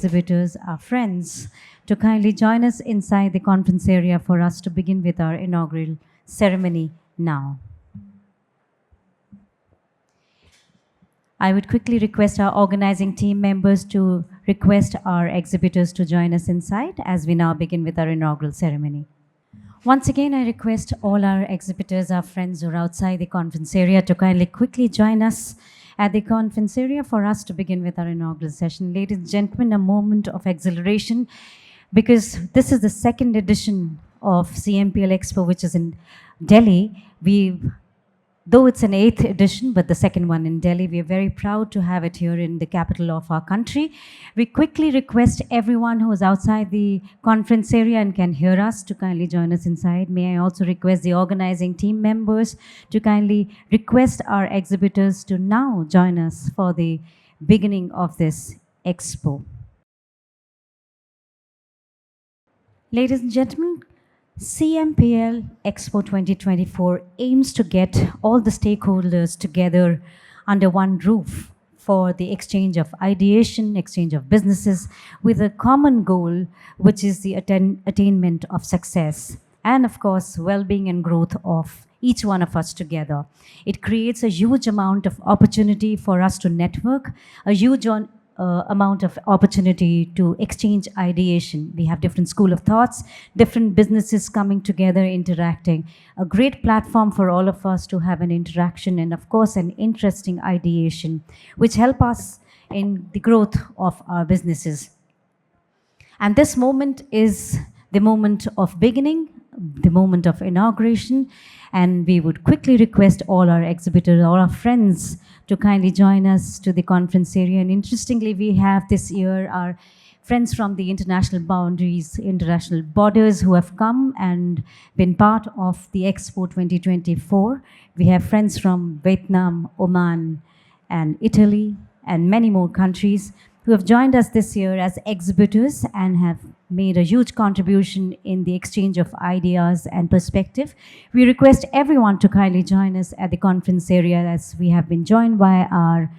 exhibitors, our friends, to kindly join us inside the conference area for us to begin with our inaugural ceremony now. I would quickly request our organizing team members to request our exhibitors to join us inside as we now begin with our inaugural ceremony. Once again, I request all our exhibitors, our friends who are outside the conference area to kindly quickly join us at the conference area for us to begin with our inaugural session. Ladies and gentlemen, a moment of exhilaration because this is the second edition of CMPL Expo, which is in Delhi. Though it's an 8th edition, but the second one in Delhi, we are very proud to have it here in the capital of our country. We quickly request everyone who is outside the conference area and can hear us to kindly join us inside. May I also request the organizing team members to kindly request our exhibitors to now join us for the beginning of this expo. Ladies and gentlemen, CMPL Expo 2024 aims to get all the stakeholders together under one roof for the exchange of ideation, exchange of businesses with a common goal, which is the attainment of success and, of course, well-being and growth of each one of us together. It creates a huge amount of opportunity for us to network, a huge amount of opportunity to exchange ideation. We have different school of thoughts, different businesses coming together, interacting. A great platform for all of us to have an interaction and, of course, an interesting ideation, which help us in the growth of our businesses. And this moment is the moment of beginning, the moment of inauguration, and we would quickly request all our exhibitors, all our friends to kindly join us to the conference area. And interestingly, we have this year our friends from the international boundaries, international borders who have come and been part of the Expo 2024. We have friends from Vietnam, Oman, and Italy, and many more countries who have joined us this year as exhibitors and have made a huge contribution in the exchange of ideas and perspective. We request everyone to kindly join us at the conference area as we have been joined by our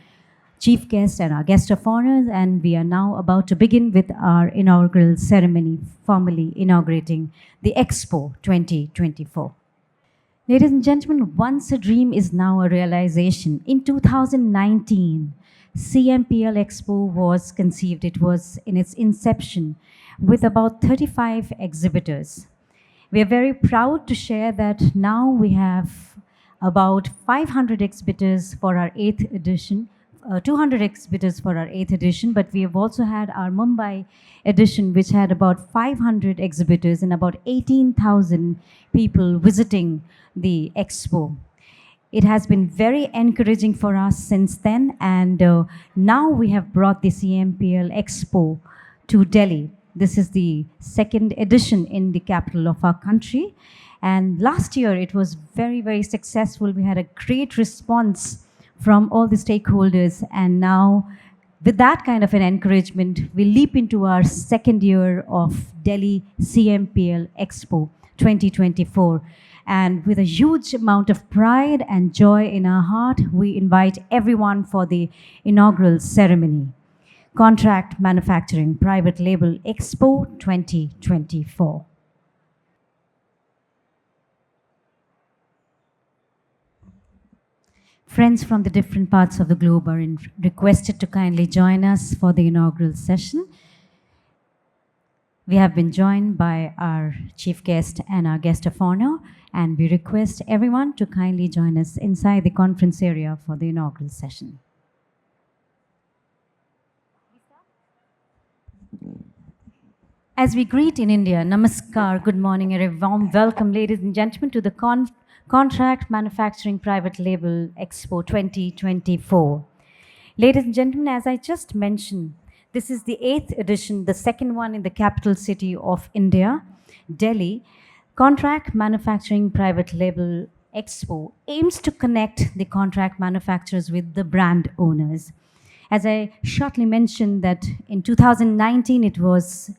chief guest and our guest of honor, and we are now about to begin with our inaugural ceremony, formally inaugurating the Expo 2024. Ladies and gentlemen, once a dream is now a realization. In 2019, CMPL Expo was conceived. It was in its inception with about 35 exhibitors. We are very proud to share that now we have about 500 exhibitors for our 8th edition, 200 exhibitors for our 8th edition, but we have also had our Mumbai edition, which had about 500 exhibitors and about 18,000 people visiting the expo. It has been very encouraging for us since then, and now we have brought the CMPL Expo to Delhi. This is the second edition in the capital of our country, and last year it was very, very successful. We had a great response from all the stakeholders, and now with that kind of an encouragement, we leap into our second year of Delhi CMPL Expo 2024. And with a huge amount of pride and joy in our heart, we invite everyone for the inaugural ceremony. Contract Manufacturing Private Label Expo 2024. Friends from the different parts of the globe are requested to kindly join us for the inaugural session. We have been joined by our chief guest and our guest of honor, and we request everyone to kindly join us inside the conference area for the inaugural session. As we greet in India, Namaskar, good morning, and a warm welcome, ladies and gentlemen, to the Contract Manufacturing Private Label Expo 2024. Ladies and gentlemen, as I just mentioned, this is the 8th edition, the second one in the capital city of India, Delhi. Contract Manufacturing Private Label Expo aims to connect the contract manufacturers with the brand owners. As I shortly mentioned that in 2019 it was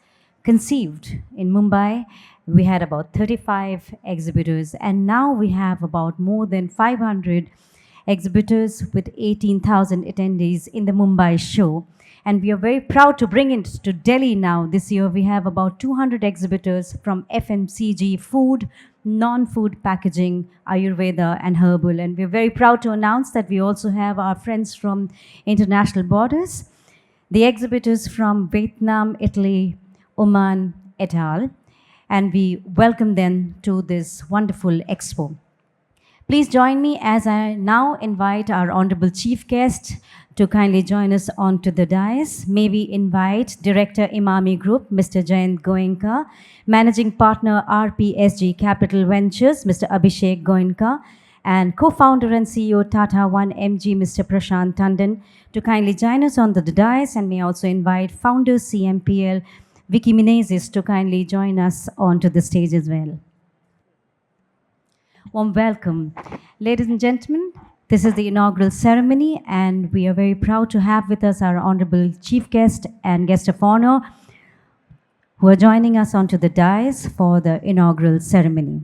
conceived in Mumbai. We had about 35 exhibitors, and now we have about more than 500 exhibitors with 18,000 attendees in the Mumbai show. And we are very proud to bring it to Delhi now. This year we have about 200 exhibitors from FMCG, food, non-food packaging, Ayurveda and herbal. And we're very proud to announce that we also have our friends from international borders, the exhibitors from Vietnam, Italy, Oman, et al. And we welcome them to this wonderful expo. Please join me as I now invite our Honorable Chief Guest to kindly join us onto the dais. May we invite Director Emami Group, Mr. Jayant Goenka, Managing Partner RPSG Capital Ventures, Mr. Abhishek Goenka, and co-founder and CEO Tata 1MG, Mr. Prashant Tandon, to kindly join us on the dais, and may also invite founder CMPL Vicky Menezes to kindly join us onto the stage as well. Warm welcome. Ladies and gentlemen, this is the inaugural ceremony, and we are very proud to have with us our Honorable Chief Guest and Guest of Honor who are joining us onto the dais for the inaugural ceremony.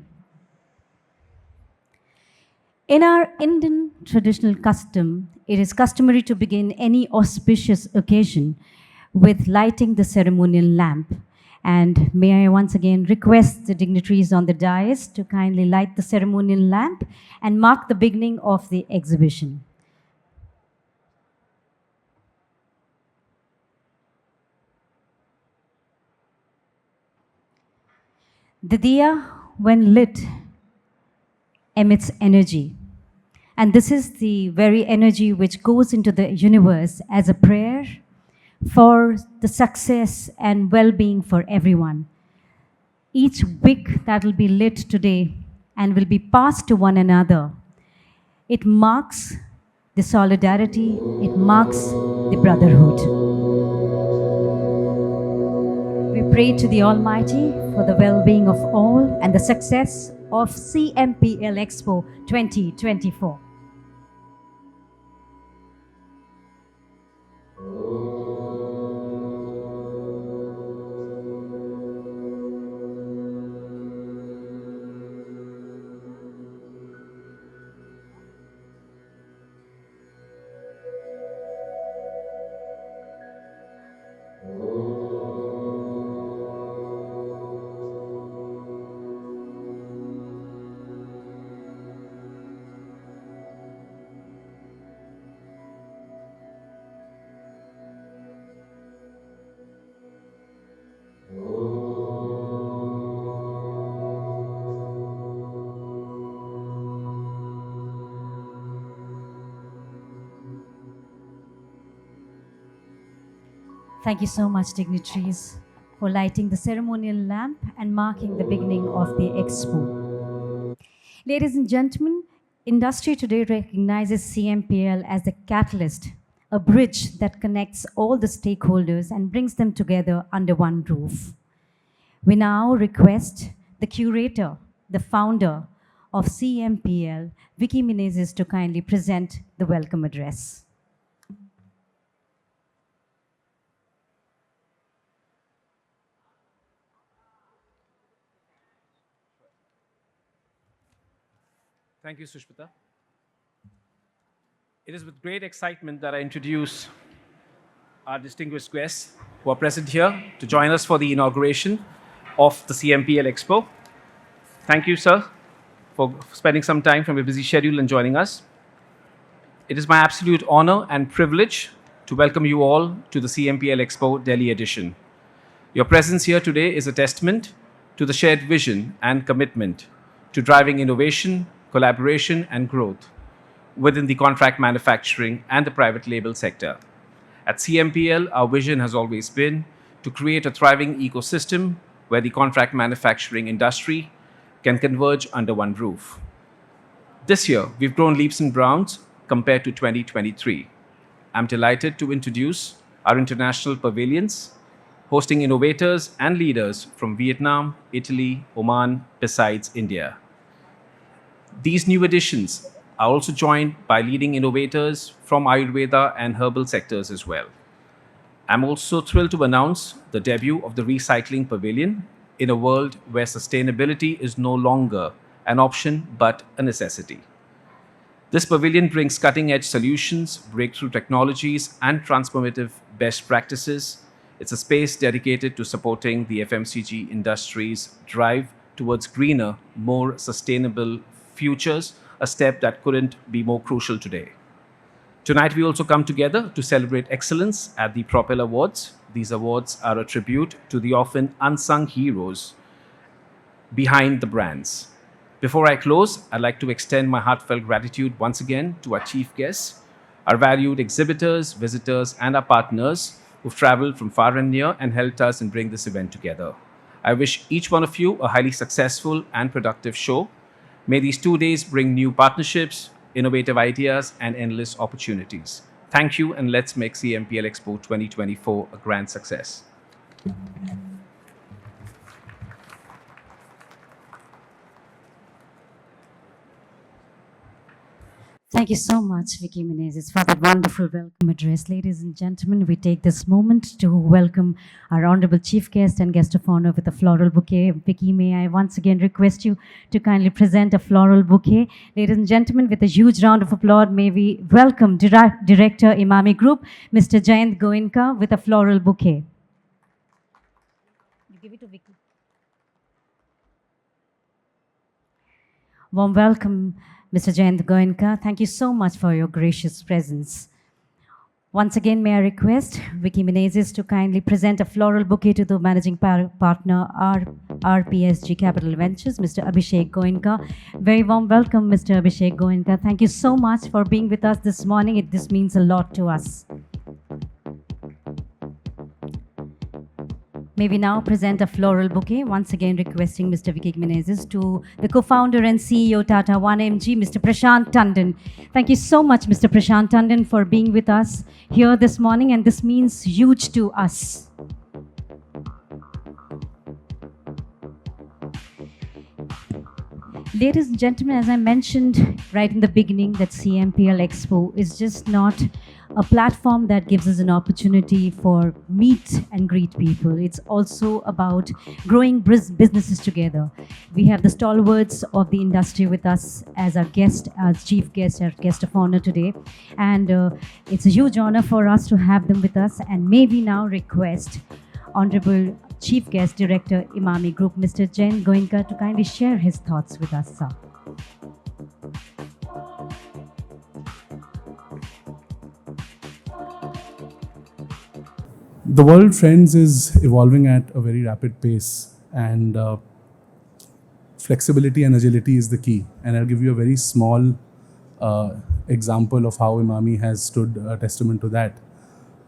In our Indian traditional custom, it is customary to begin any auspicious occasion with lighting the ceremonial lamp. And may I once again request the dignitaries on the dais to kindly light the ceremonial lamp and mark the beginning of the exhibition. The diya, when lit, emits energy. And this is the very energy which goes into the universe as a prayer for the success and well-being for everyone. Each wick that will be lit today and will be passed to one another, it marks the solidarity, it marks the brotherhood. We pray to the Almighty for the well-being of all and the success of CMPL Expo 2024. Thank you so much, dignitaries, for lighting the ceremonial lamp and marking the beginning of the expo. Ladies and gentlemen, industry today recognizes CMPL as the catalyst, a bridge that connects all the stakeholders and brings them together under one roof. We now request the curator, the founder of CMPL, Vicky Menezes, to kindly present the welcome address. Thank you, Sushmita. It is with great excitement that I introduce our distinguished guests who are present here to join us for the inauguration of the CMPL Expo. Thank you, sir, for spending some time from your busy schedule and joining us. It is my absolute honor and privilege to welcome you all to the CMPL Expo Delhi edition. Your presence here today is a testament to the shared vision and commitment to driving innovation, collaboration, and growth within the contract manufacturing and the private label sector. At CMPL, our vision has always been to create a thriving ecosystem where the contract manufacturing industry can converge under one roof. This year, we've grown leaps and bounds compared to 2023. I'm delighted to introduce our international pavilions, hosting innovators and leaders from Vietnam, Italy, Oman, besides India. These new additions are also joined by leading innovators from Ayurveda and herbal sectors as well. I'm also thrilled to announce the debut of the Recycling Pavilion in a world where sustainability is no longer an option but a necessity. This pavilion brings cutting-edge solutions, breakthrough technologies, and transformative best practices. It's a space dedicated to supporting the FMCG industry's drive towards greener, more sustainable futures, a step that couldn't be more crucial today. Tonight, we also come together to celebrate excellence at the Propel Awards. These awards are a tribute to the often unsung heroes behind the brands. Before I close, I'd like to extend my heartfelt gratitude once again to our chief guests, our valued exhibitors, visitors, and our partners who've traveled from far and near and helped us in bring this event together. I wish each one of you a highly successful and productive show. May these 2 days bring new partnerships, innovative ideas, and endless opportunities. Thank you, and let's make CMPL Expo 2024 a grand success. Thank you so much, Vicky Menezes, for that wonderful welcome address. Ladies and gentlemen, we take this moment to welcome our honorable chief guest and guest of honor with a floral bouquet. Vicky, may I once again request you to kindly present a floral bouquet. Ladies and gentlemen, with a huge round of applause, may we welcome Director Emami Group, Mr. Jayant Goenka, with a floral bouquet. You give it to Vicky. Warm welcome, Mr. Jayant Goenka. Thank you so much for your gracious presence. Once again, may I request Vicky Menezes to kindly present a floral bouquet to the managing partner, RPSG Capital Ventures, Mr. Abhishek Goenka. Very warm welcome, Mr. Abhishek Goenka. Thank you so much for being with us this morning. This means a lot to us. May we now present a floral bouquet, once again requesting Mr. Vicky Menezes to the co-founder and CEO Tata 1MG, Mr. Prashant Tandon. Thank you so much, Mr. Prashant Tandon, for being with us here this morning, and this means huge to us. Ladies and gentlemen, as I mentioned right in the beginning, that CMPL Expo is just not a platform that gives us an opportunity for meet and greet people. It's also about growing businesses together. We have the stalwarts of the industry with us as our guest, as chief guest, our guest of honor today. And it's a huge honor for us to have them with us. And may we now request Honorable Chief Guest Director, Emami Group, Mr. Jayant Goenka, to kindly share his thoughts with us, sir. The world, friends, is evolving at a very rapid pace, and flexibility and agility is the key. And I'll give you a very small example of how Emami has stood testament to that.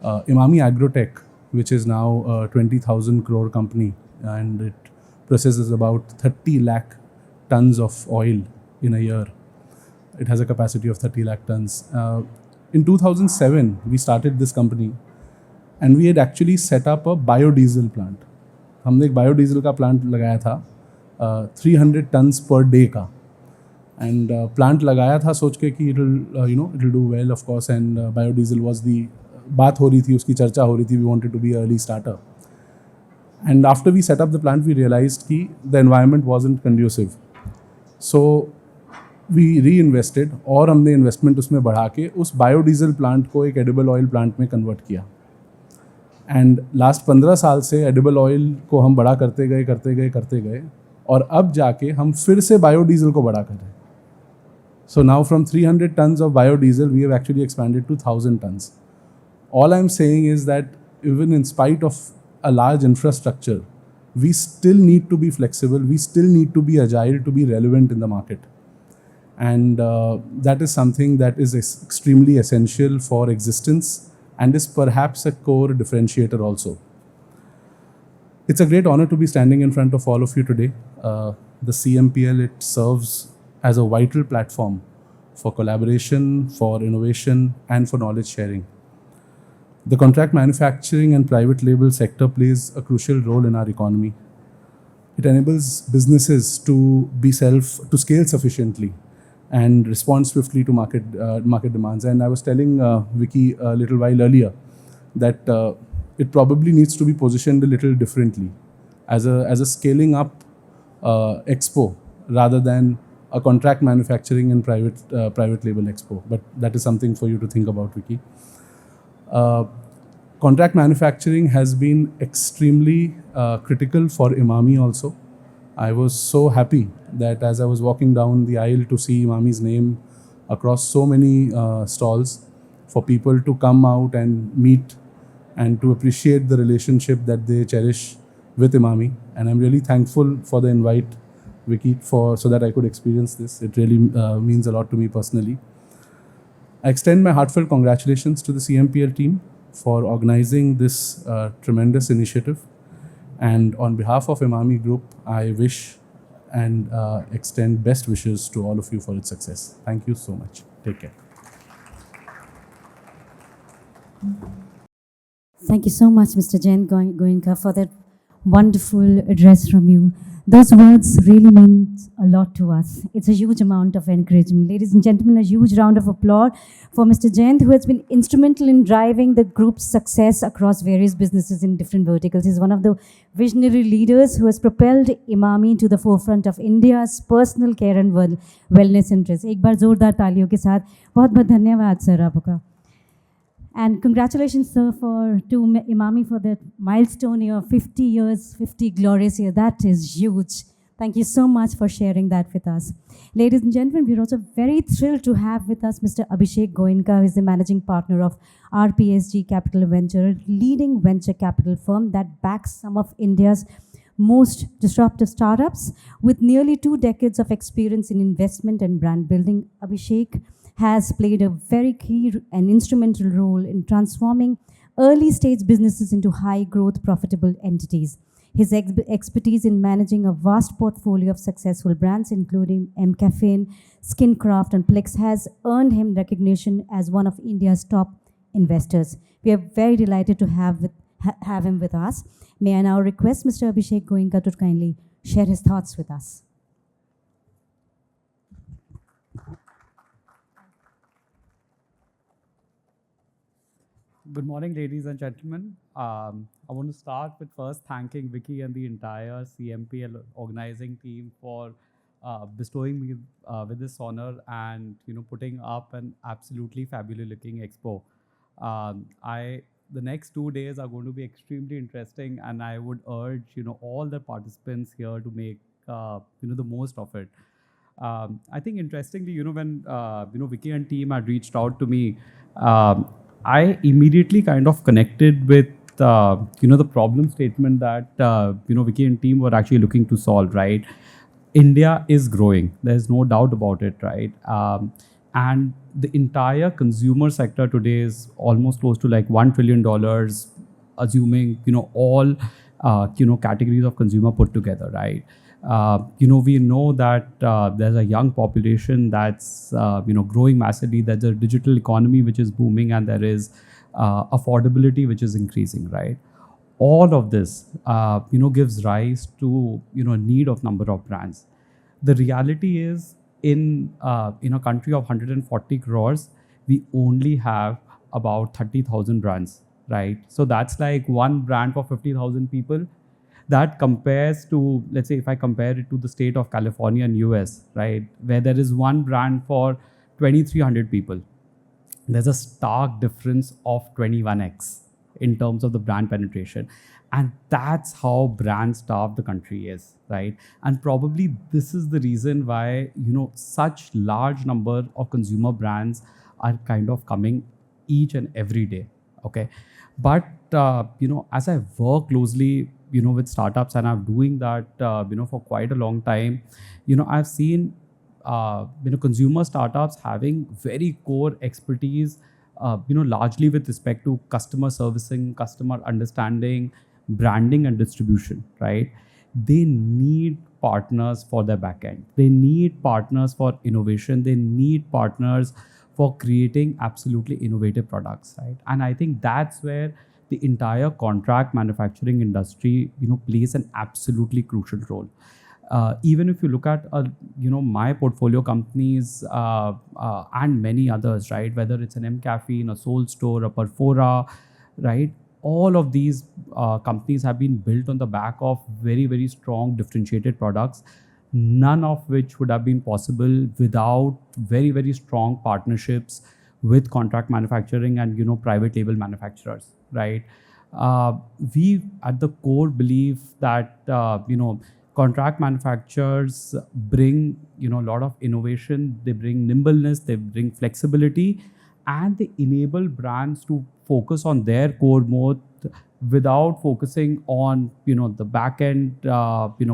Emami Agrotech, which is now a 20,000 crore company, and it processes about 30 lakh tons of oil in a year. It has a capacity of 30 lakh tons. In 2007, we started this company, and we had actually set up a biodiesel plant. हमने एक biodiesel का plant लगाया था 300 tons per day का, and plant लगाया था सोच के कि it'll do well, of course, and biodiesel was the बात हो रही थी, उसकी चर्चा हो रही थी. We wanted to be an early starter, and after we set up the plant, we realized कि the environment wasn't conducive, so we reinvested और हमने investment उसमें बढ़ा के उस biodiesel plant को एक edible oil plant में convert किया. एंड लास्ट 15 साल से एडिबल ऑयल को हम बड़ा करते गए और अब जाके हम फिर से बायोडीजल को बड़ा कर रहे हैं. So now from 300 tons of biodiesel we have actually expanded to 1000 tons. All I am saying is that even in spite of a large infrastructure, we still need to be flexible, we still need to be agile to be relevant in the market. And that is something that is extremely essential for existence and is perhaps a core differentiator also. It's a great honor to be standing in front of all of you today. The CMPL, it serves as a vital platform for collaboration, for innovation, and for knowledge sharing. The contract manufacturing and private label sector plays a crucial role in our economy. It enables businesses to scale sufficiently and respond swiftly to market demands. And I was telling Vicky a little while earlier that it probably needs to be positioned a little differently as a scaling up expo rather than a contract manufacturing and private label expo. But that is something for you to think about, Vicky. Contract manufacturing has been extremely critical for Emami also. I was so happy that as I was walking down the aisle to see Emami's name across so many stalls, for people to come out and meet and to appreciate the relationship that they cherish with Emami. And I'm really thankful for the invite, Vicky, so that I could experience this. It really means a lot to me personally. I extend my heartfelt congratulations to the CMPL team for organizing this tremendous initiative. And on behalf of Emami Group, I wish and extend best wishes to all of you for its success. Thank you so much. Take care. Thank you so much, Mr. Jayant Goenka, for that wonderful address from you. Those words really mean a lot to us. It's a huge amount of encouragement. Ladies and gentlemen, a huge round of applause for Mr. Jayant, who has been instrumental in driving the group's success across various businesses in different verticals. He's one of the visionary leaders who has propelled Emami to the forefront of India's personal care and wellness interests. एक बार जोरदार तालियों के साथ बहुत-बहुत धन्यवाद sir आपका. And congratulations, sir, to Emami for that milestone year, 50 years, 50 glorious years. That is huge. Thank you so much for sharing that with us. Ladies and gentlemen, we're also very thrilled to have with us Mr. Abhishek Goenka, who is the managing partner of RPSG Capital Venture, leading venture capital firm that backs some of India's most disruptive startups. With nearly 2 decades of experience in investment and brand building, Abhishek has played a very key and instrumental role in transforming early stage businesses into high growth, profitable entities. His expertise in managing a vast portfolio of successful brands, including MCaffeine, Skincraft, and Plex, has earned him recognition as one of India's top investors. We are very delighted to have him with us. May I now request Mr. Abhishek Goenka to kindly share his thoughts with us. Good morning, ladies and gentlemen. I want to start with first thanking Vicky and the entire CMPL organizing team for bestowing me with this honor and putting up an absolutely fabulous looking expo. The next 2 days are going to be extremely interesting, and I would urge all the participants here to make the most of it. I think interestingly, when Vicky and team had reached out to me, I immediately kind of connected with the problem statement that Vicky and team were actually looking to solve. Right, India is growing. There's no doubt about it. Right, and the entire consumer sector today is almost close to like $1 trillion, assuming all categories of consumer put together. Right. We know that there's a young population that's growing massively. There's a digital economy which is booming, and there is affordability which is increasing. Right, all of this gives rise to need of number of brands. The reality is in a country of 140 crores, we only have about 30,000 brands. Right, so that's like one brand for 50,000 people. That compares to, let's say, if I compare it to the state of California and US, right, where there is one brand for 2,300 people. There's a stark difference of 21x in terms of the brand penetration. And that's how brand starved the country is, right? And probably this is the reason why, such large number of consumer brands are kind of coming each and every day, okay? But, as I work closely with startups, and I'm doing that for quite a long time, I've seen consumer startups having very core expertise largely with respect to customer servicing, customer understanding, branding and distribution. Right, they need partners for their backend, they need partners for innovation, they need partners for creating absolutely innovative products. Right, and I think that's where the entire contract manufacturing industry, plays an absolutely crucial role. Even if you look at, my portfolio companies and many others, right, whether it's an MCaffeine, a Soul Store, a Perfora, right, all of these companies have been built on the back of very, very strong differentiated products, none of which would have been possible without very, very strong partnerships with contract manufacturing and, private label manufacturers. right? We at the core believe that contract manufacturers bring a lot of innovation, they bring nimbleness, they bring flexibility, and they enable brands to focus on their core mode without focusing on the back end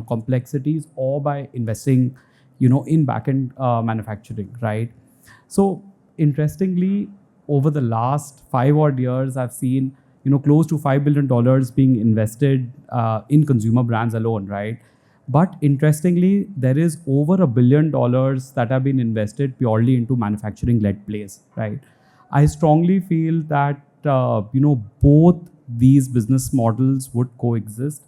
complexities, or by investing in back end manufacturing, right? So interestingly, over the last 5 odd years, I've seen close to $5 billion being invested in consumer brands alone, right? But interestingly, there is over $1 billion that have been invested purely into manufacturing-led plays, right? I strongly feel that both these business models would coexist.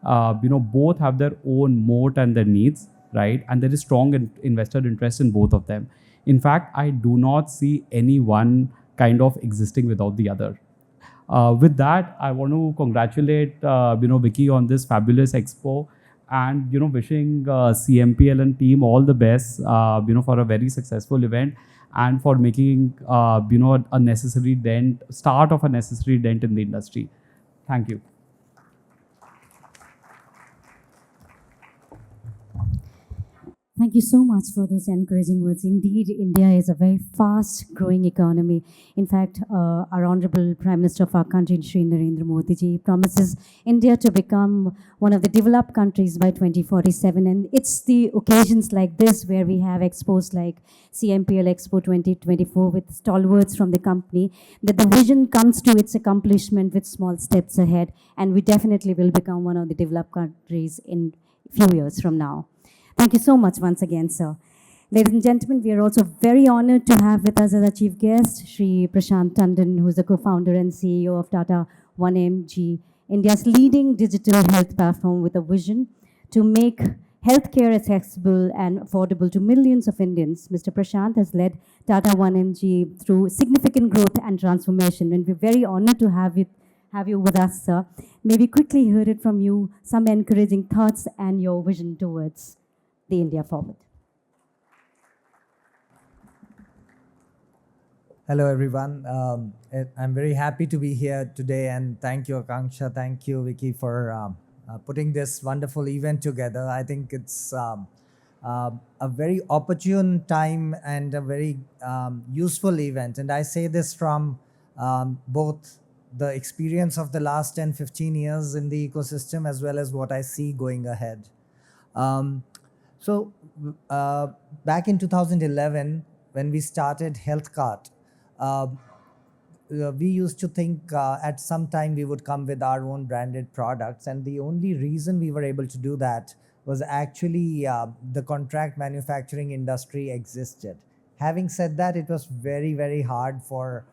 Both have their own moat and their needs, right? And there is strong investor interest in both of them. In fact, I do not see any one kind of existing without the other. With that, I want to congratulate Vicky on this fabulous expo, and wishing CMPL and team all the best for a very successful event, and for making a necessary start of a necessary dent in the industry. Thank you. Thank you so much for those encouraging words. Indeed, India is a very fast growing economy. In fact, our Honorable Prime Minister of our country, Shri Narendra Modi ji, promises India to become one of the developed countries by 2047. And it's the occasions like this where we have expos like CMPL Expo 2024 with stalwarts from the company, that the vision comes to its accomplishment with small steps ahead. And we definitely will become one of the developed countries in a few years from now. Thank you so much once again, sir. Ladies and gentlemen, we are also very honored to have with us as our chief guest, Shri Prashant Tandon, who is the co-founder and CEO of Tata 1mg, India's leading digital health platform with a vision to make healthcare accessible and affordable to millions of Indians. Mr. Prashant has led Tata 1mg through significant growth and transformation, and we're very honored to have you with us, sir. May we quickly hear it from you, some encouraging thoughts and your vision towards the India forward. Hello, everyone. I'm very happy to be here today, and thank you, Akanksha. Thank you, Vicky, for putting this wonderful event together. I think it's a very opportune time and a very useful event. And I say this from both the experience of the last 10, 15 years in the ecosystem, as well as what I see going ahead. So back in 2011, when we started HealthCart, we used to think at some time we would come with our own branded products. And the only reason we were able to do that was actually the contract manufacturing industry existed. Having said that, it was very, very hard for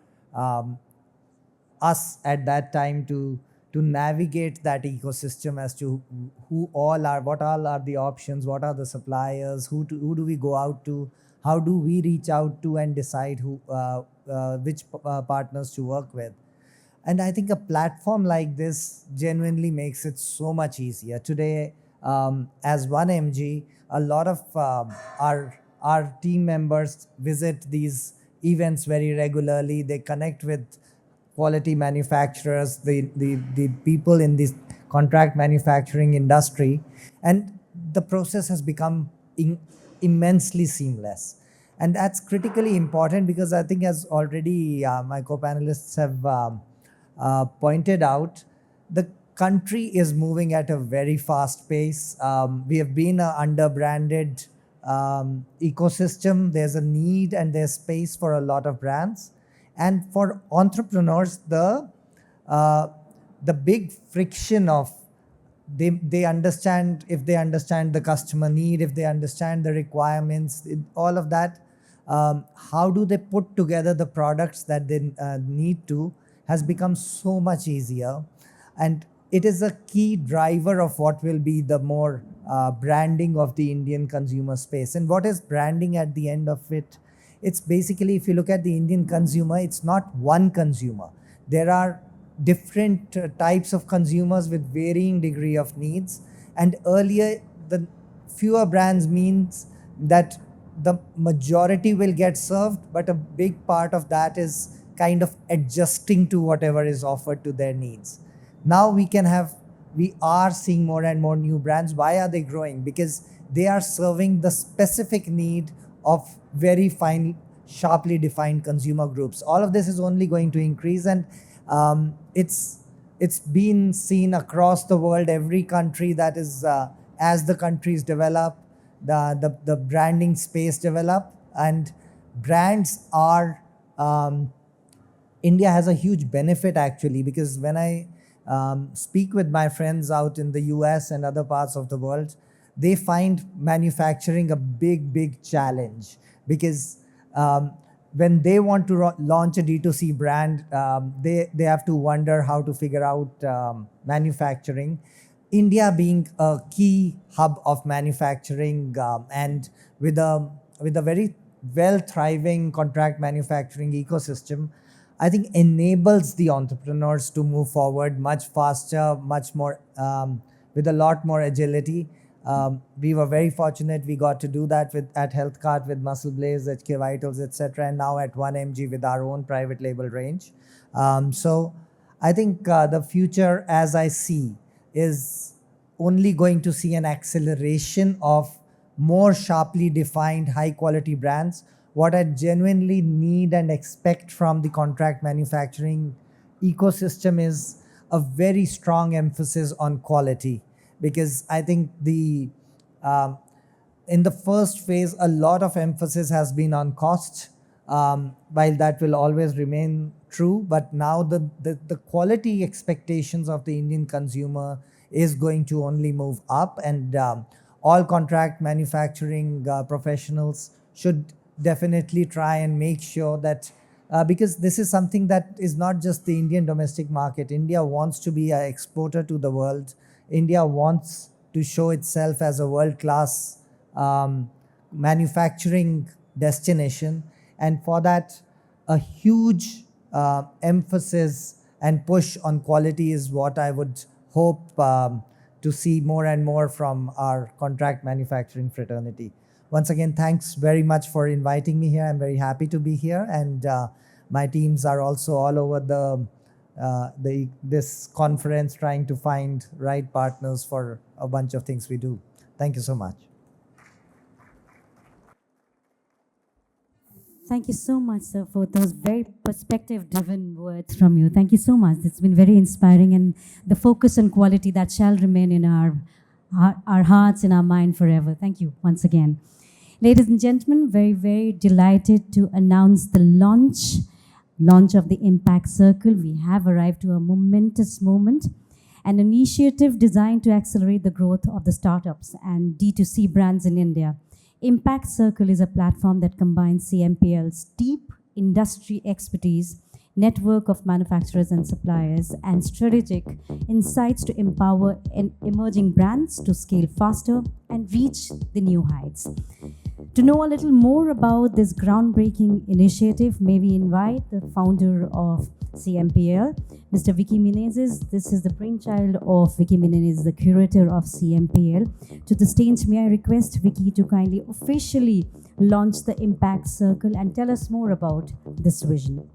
us at that time to navigate that ecosystem as to what all are the options, what are the suppliers, who do we go out to, how do we reach out to and decide which partners to work with. And I think a platform like this genuinely makes it so much easier. Today, as 1mg, a lot of our team members visit these events very regularly. They connect with quality manufacturers, the people in this contract manufacturing industry, and the process has become immensely seamless. And that's critically important because I think, as already my co-panelists have pointed out, the country is moving at a very fast pace. We have been an under-branded ecosystem. There's a need and there's space for a lot of brands. And for entrepreneurs, the big friction of they understand, if they understand the customer need, if they understand the requirements, all of that, how do they put together the products that they need to, has become so much easier. And it is a key driver of what will be the more branding of the Indian consumer space. And what is branding at the end of it? It's basically, if you look at the Indian consumer, it's not one consumer. There are different types of consumers with varying degree of needs. And earlier, the fewer brands means that the majority will get served, but a big part of that is kind of adjusting to whatever is offered to their needs. Now we are seeing more and more new brands. Why are they growing? Because they are serving the specific need of very fine, sharply defined consumer groups. All of this is only going to increase, and it's been seen across the world. Every country that is as the countries develop, the branding space develop, and brands are India has a huge benefit actually, because when I speak with my friends out in the US and other parts of the world, they find manufacturing a big challenge, because when they want to launch a D2C brand, they have to wonder how to figure out manufacturing. India being a key hub of manufacturing, and with a very well thriving contract manufacturing ecosystem, I think enables the entrepreneurs to move forward much faster, much more with a lot more agility. We were very fortunate. We got to do that at Healthcart with Muscle Blaze, HK Vitals, etc., and now at 1MG with our own private label range. So I think the future, as I see, is only going to see an acceleration of more sharply defined, high quality brands. What I genuinely need and expect from the contract manufacturing ecosystem is a very strong emphasis on quality, because I think in the first phase, a lot of emphasis has been on cost, while that will always remain true. But now the quality expectations of the Indian consumer is going to only move up, and all contract manufacturing professionals should definitely try and make sure that, because this is something that is not just the Indian domestic market. India wants to be an exporter to the world. India wants to show itself as a world-class manufacturing destination. And for that, a huge emphasis and push on quality is what I would hope to see more and more from our contract manufacturing fraternity. Once again, thanks very much for inviting me here. I'm very happy to be here, and my teams are also all over this conference trying to find right partners for a bunch of things we do. Thank you so much. Thank you so much, sir, for those very perspective-driven words from you. Thank you so much. It's been very inspiring, and the focus on quality that shall remain in our hearts, in our mind forever. Thank you once again. Ladies and gentlemen, very delighted to announce the launch of the Impact Circle. We have arrived to a momentous moment, an initiative designed to accelerate the growth of the startups and D2C brands in India. Impact Circle is a platform that combines CMPL's deep industry expertise, network of manufacturers and suppliers, and strategic insights to empower emerging brands to scale faster and reach the new heights. To know a little more about this groundbreaking initiative, may we invite the founder of CMPL, Mr. Vicky Menezes. This is the brainchild of Vicky Menezes, the curator of CMPL. To the stage, may I request Vicky to kindly officially launch the Impact Circle and tell us more about this vision.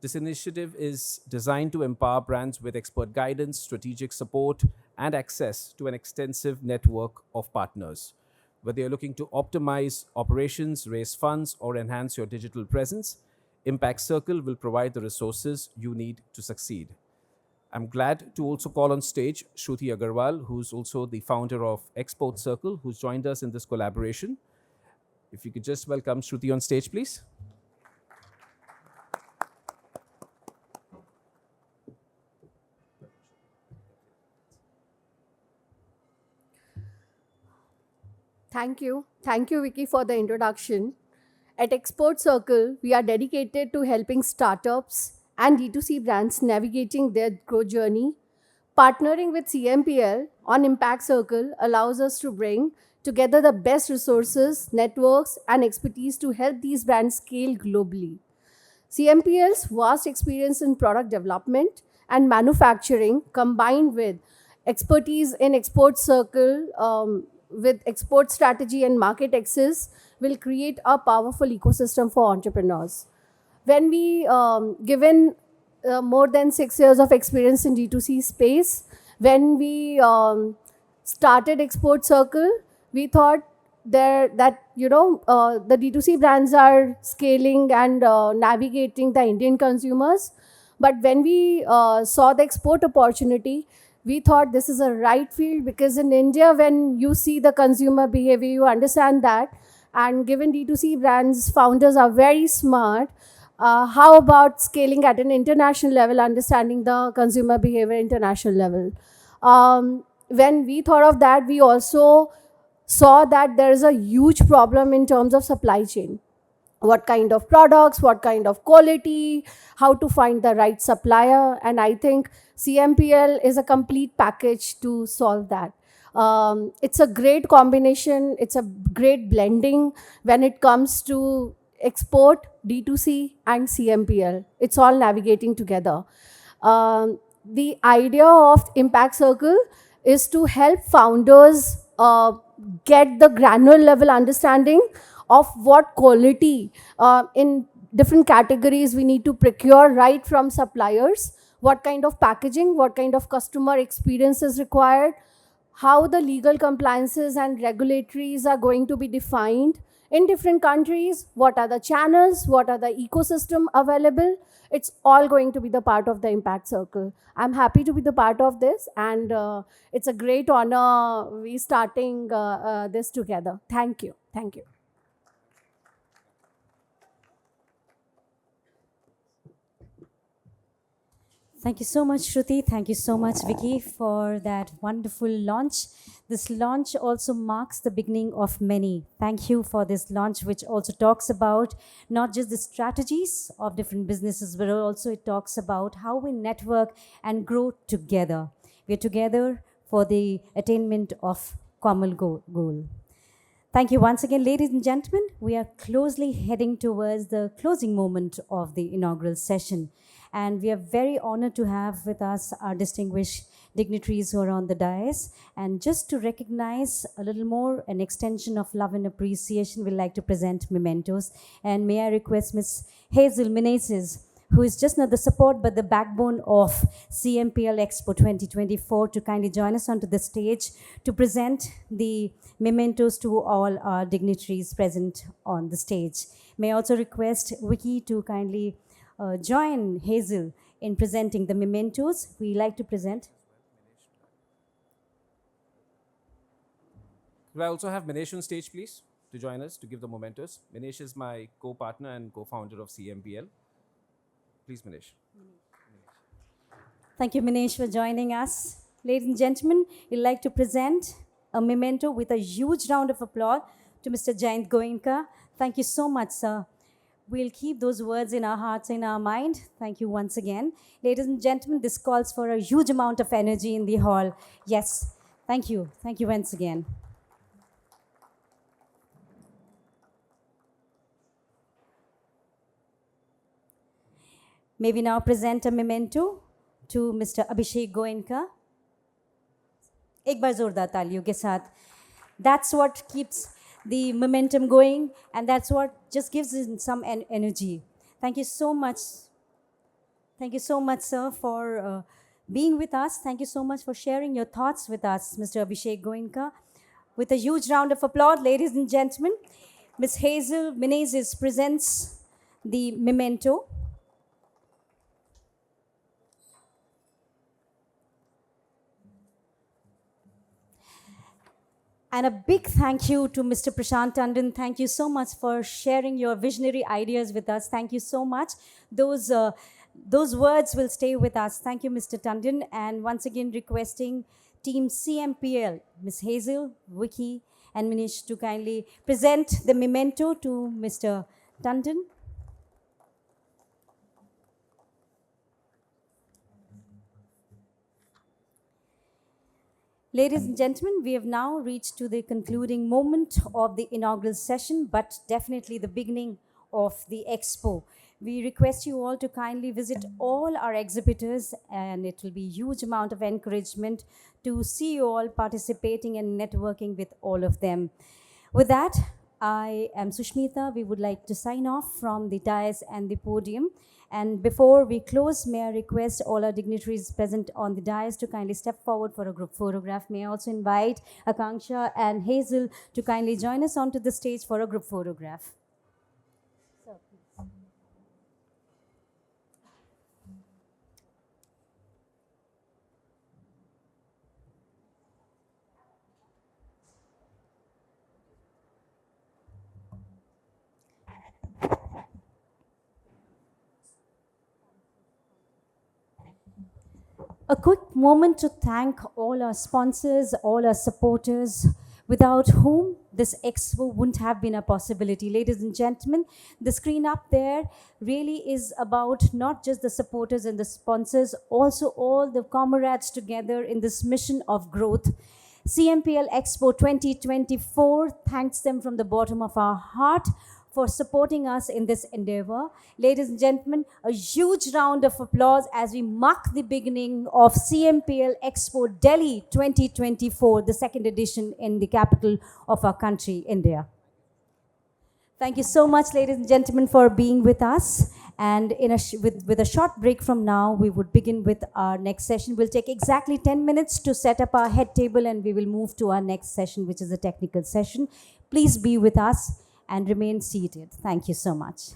This initiative is designed to empower brands with expert guidance, strategic support, and access to an extensive network of partners. Whether you're looking to optimize operations, raise funds, or enhance your digital presence, Impact Circle will provide the resources you need to succeed. I'm glad to also call on stage Shruti Agarwal, who's also the founder of Export Circle, who's joined us in this collaboration. If you could just welcome Shruti on stage, please. Thank you. Thank you, Vicky, for the introduction. At Export Circle, we are dedicated to helping startups and D2C brands navigating their growth journey. Partnering with CMPL on Impact Circle allows us to bring together the best resources, networks, and expertise to help these brands scale globally. CMPL's vast experience in product development and manufacturing, combined with expertise in Export Circle, with export strategy and market access, will create a powerful ecosystem for entrepreneurs. When we given more than 6 years of experience in D2C space, when we started Export Circle, we thought there that the D2C brands are scaling and navigating the Indian consumers. But when we saw the export opportunity, we thought this is a right field, because in India, when you see the consumer behavior, you understand that. And given D2C brands, founders are very smart. How about scaling at an international level, understanding the consumer behavior international level? When we thought of that, we also saw that there is a huge problem in terms of supply chain. What kind of products, what kind of quality, how to find the right supplier. And I think CMPL is a complete package to solve that. It's a great combination, it's a great blending when it comes to export, D2C, and CMPL. It's all navigating together. The idea of Impact Circle is to help founders get the granular level understanding of what quality in different categories we need to procure right from suppliers, what kind of packaging, what kind of customer experience is required, how the legal compliances and regulatories are going to be defined in different countries, what are the channels, what are the ecosystem available. It's all going to be the part of the Impact Circle. I'm happy to be the part of this, and it's a great honor we starting this together. Thank you. Thank you. Thank you so much, Shruti. Thank you so much, Vicky, for that wonderful launch. This launch also marks the beginning of many. Thank you for this launch, which also talks about not just the strategies of different businesses, but also it talks about how we network and grow together. We're together for the attainment of common goal. Thank you once again, ladies and gentlemen. We are closely heading towards the closing moment of the inaugural session. And we are very honored to have with us our distinguished dignitaries who are on the dais. And just to recognize a little more an extension of love and appreciation, we'd like to present mementos. And may I request Ms. Hazel Menezes, who is just not the support but the backbone of CMPL Expo 2024, to kindly join us onto the stage to present the mementos to all our dignitaries present on the stage. May I also request Vicky to kindly join Hazel in presenting the mementos. We like to present. Could I also have Minesh on stage, please, to join us to give the mementos? Minesh is my co-partner and co-founder of CMPL. Please, Minesh. Thank you, Minesh, for joining us. Ladies and gentlemen, we'd like to present a memento with a huge round of applause to Mr. Jayant Goenka. Thank you so much, sir. We'll keep those words in our hearts, in our mind. Thank you once again. Ladies and gentlemen, this calls for a huge amount of energy in the hall. Yes, thank you. Thank you once again. May we now present a memento to Mr. Abhishek Goenka. एक बार जोरदार तालियों के साथ. That's what keeps the momentum going, and that's what just gives it some energy. Thank you so much. Thank you so much, sir, for being with us. Thank you so much for sharing your thoughts with us, Mr. Abhishek Goenka. With a huge round of applause, ladies and gentlemen, Ms. Hazel Menezes presents the memento. And a big thank you to Mr. Prashant Tandon. Thank you so much for sharing your visionary ideas with us. Thank you so much. Those words will stay with us. Thank you, Mr. Tandon. And once again, requesting Team CMPL, Ms. Hazel, Vicky, and Manish to kindly present the memento to Mr. Tandon. Ladies and gentlemen, we have now reached to the concluding moment of the inaugural session, but definitely the beginning of the expo. We request you all to kindly visit all our exhibitors, and it will be a huge amount of encouragement to see you all participating and networking with all of them. With that, I am Sushmita. We would like to sign off from the dais and the podium. And before we close, may I request all our dignitaries present on the dais to kindly step forward for a group photograph. May I also invite Akanksha and Hazel to kindly join us onto the stage for a group photograph. A quick moment to thank all our sponsors, all our supporters, without whom this expo wouldn't have been a possibility. Ladies and gentlemen, the screen up there really is about not just the supporters and the sponsors, also all the comrades together in this mission of growth. CMPL Expo 2024 thanks them from the bottom of our heart for supporting us in this endeavor. Ladies and gentlemen, a huge round of applause as we mark the beginning of CMPL Expo Delhi 2024, the second edition in the capital of our country, India. Thank you so much, ladies and gentlemen, for being with us. And with a short break from now, we would begin with our next session. We'll take exactly 10 minutes to set up our head table, and we will move to our next session, which is a technical session. Please be with us and remain seated. Thank you so much.